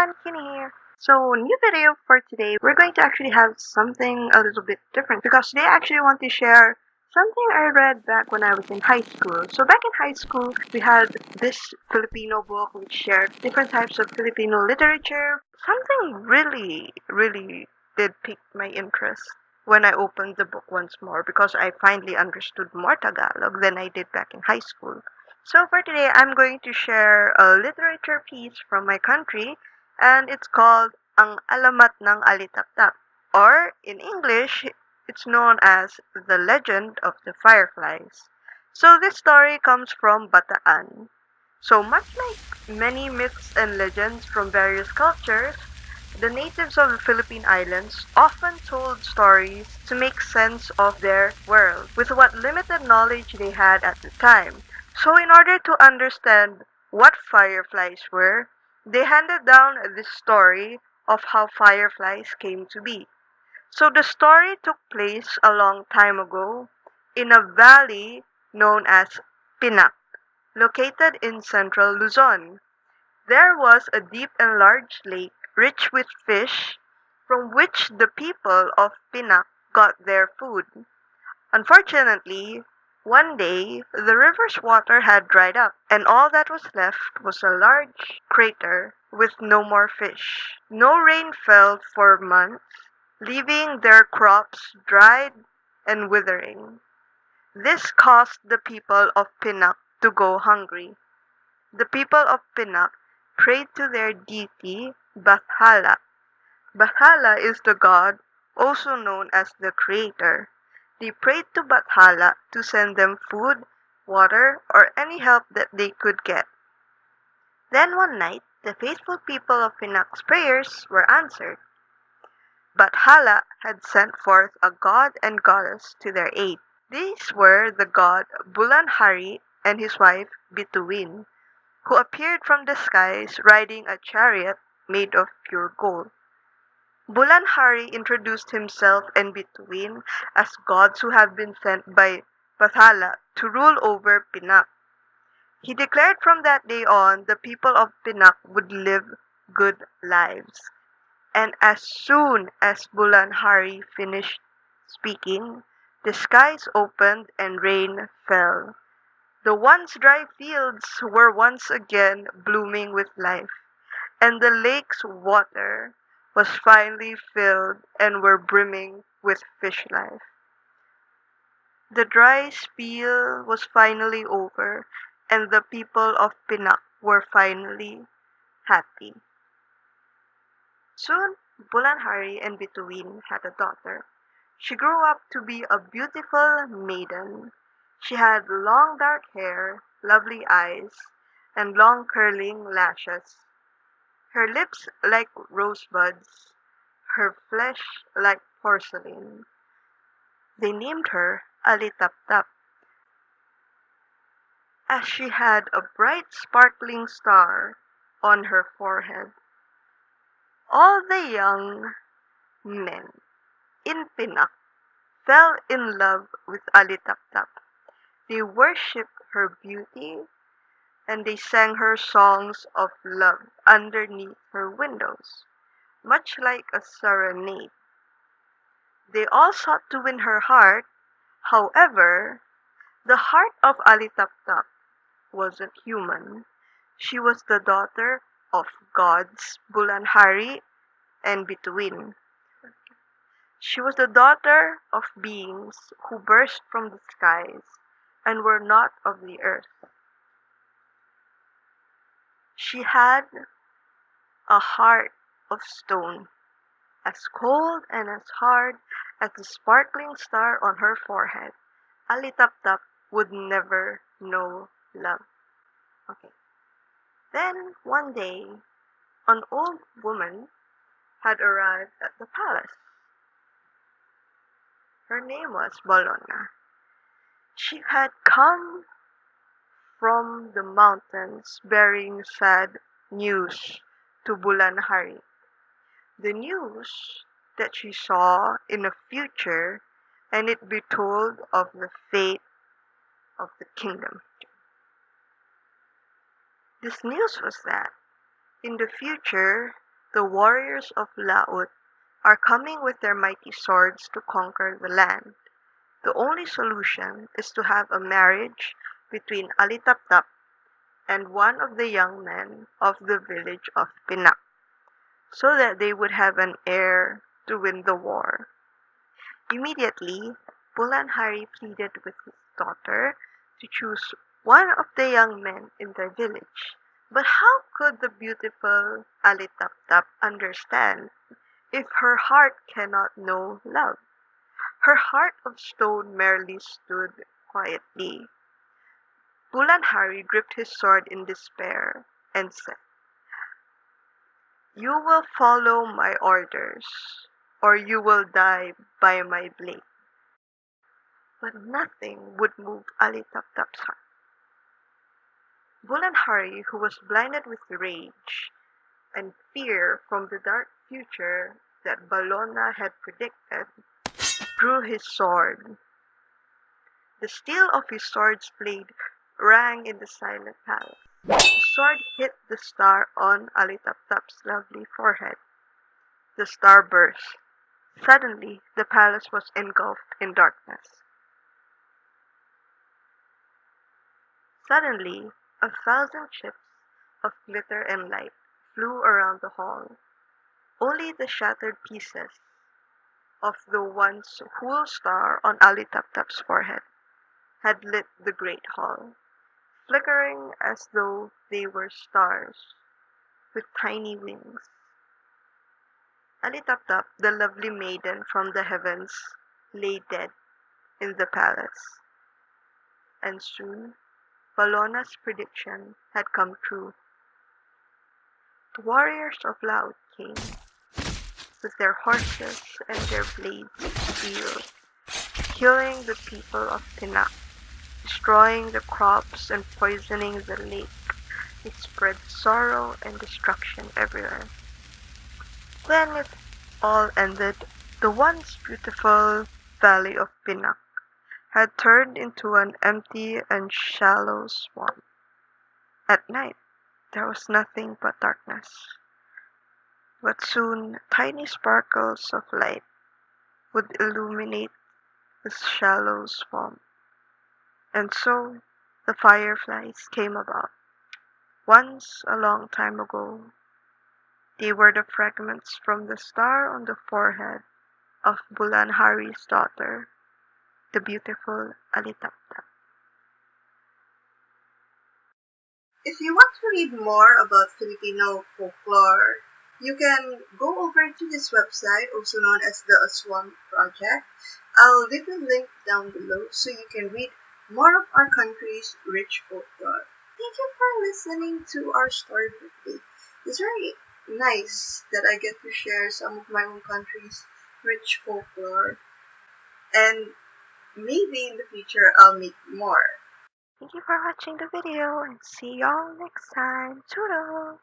everyone, Kenny here. So, new video for today. We're going to actually have something a little bit different because today I actually want to share something I read back when I was in high school. So, back in high school, we had this Filipino book which shared different types of Filipino literature. Something really did pique my interest when I opened the book once more because I finally understood more Tagalog than I did back in high school. So for today, I'm going to share a literature piece from my country, and it's called Ang Alamat ng Alitaptap, or in English, it's known as The Legend of the Fireflies. So this story comes from Bataan. So much like many myths and legends from various cultures, the natives of the Philippine Islands often told stories to make sense of their world with what limited knowledge they had at the time. So, in order to understand what fireflies were, they handed down this story of how fireflies came to be. So, the story took place a long time ago in a valley known as Pinak, located in central Luzon. There was a deep and large lake rich with fish from which the people of Pinak got their food. Unfortunately, one day the river's water had dried up, and all that was left was a large crater with no more fish. No rain fell for months, leaving their crops dried and withering. This caused the people of Pinak to go hungry. The people of Pinak prayed to their deity Bathala. Bathala is the god, also known as the creator. They prayed to Bathala to send them food, water, or any help that they could get. Then one night, the faithful people of Pinak's prayers were answered. Bathala had sent forth a god and goddess to their aid. These were the god Bulanhari and his wife Bituin, who appeared from the skies riding a chariot made of pure gold. Bulanhari introduced himself and Bituin as gods who have been sent by Pathala to rule over Pinak. He declared from that day on the people of Pinak would live good lives. And as soon as Bulanhari finished speaking, the skies opened and rain fell. The once dry fields were once again blooming with life, and the lake's water was finally filled and were brimming with fish life. The dry spell was finally over, and the people of Pinak were finally happy. Soon, Bulanhari and Bituin had a daughter. She grew up to be a beautiful maiden. She had long dark hair, lovely eyes, and long curling lashes. Her lips like rosebuds, her flesh like porcelain. They named her Alitaptap, as she had a bright sparkling star on her forehead. All the young men in Pinak fell in love with Alitaptap. They worshipped her beauty and they sang her songs of love underneath her windows, much like a serenade. They all sought to win her heart. However, the heart of Alitaptap wasn't human. She was the daughter of gods Bulanhari and Bituin. She was the daughter of beings who burst from the skies and were not of the earth. She had a heart of stone, as cold and as hard as the sparkling star on her forehead. Alitaptap would never know love. Okay. Then one day, an old woman had arrived at the palace. Her name was Bologna. She had come from the mountains bearing sad news to Bulanhari. The news that she saw in the future, and it be told of the fate of the kingdom. This news was that in the future The warriors of Laut are coming with their mighty swords to conquer the land. The only solution is to have a marriage between Alitaptap and one of the young men of the village of Pinak, so that they would have an heir to win the war. Immediately, Bulanhari pleaded with his daughter to choose one of the young men in their village. But how could the beautiful Alitaptap understand if her heart cannot know love? Her heart of stone merely stood quietly. Bulanhari gripped his sword in despair and said, "You will follow my orders, or you will die by my blade." But nothing would move Alitaptap's heart. Bulanhari, who was blinded with rage and fear from the dark future that Balona had predicted, drew his sword. The steel of his sword's blade rang in the silent palace. The sword hit the star on Alitaptap's lovely forehead. The star burst. Suddenly, the palace was engulfed in darkness. Suddenly, 1,000 ships of glitter and light flew around the hall. Only the shattered pieces of the once whole star on Alitaptap's forehead had lit the great hall, flickering as though they were stars with tiny wings. Alitaptap, the lovely maiden from the heavens, lay dead in the palace. And soon, Balona's prediction had come true. The warriors of Laut came, with their horses and their blades of steel, killing the people of Pinak, destroying the crops and poisoning the lake. It spread sorrow and destruction everywhere. When it all ended, the once beautiful valley of Pinak had turned into an empty and shallow swamp. At night, there was nothing but darkness. But soon, tiny sparkles of light would illuminate the shallow swamp. And so, the fireflies came about. Once, a long time ago, they were the fragments from the star on the forehead of Bulanhari's daughter, the beautiful Alitaptap. If you want to read more about Filipino folklore, you can go over to this website, also known as the Aswang Project. I'll leave a link down below so you can read more of our country's rich folklore. Thank you for listening to our story for today. It's very nice that I get to share some of my own country's rich folklore, and maybe in the future I'll make more. Thank you for watching the video and see y'all next time. Toodles!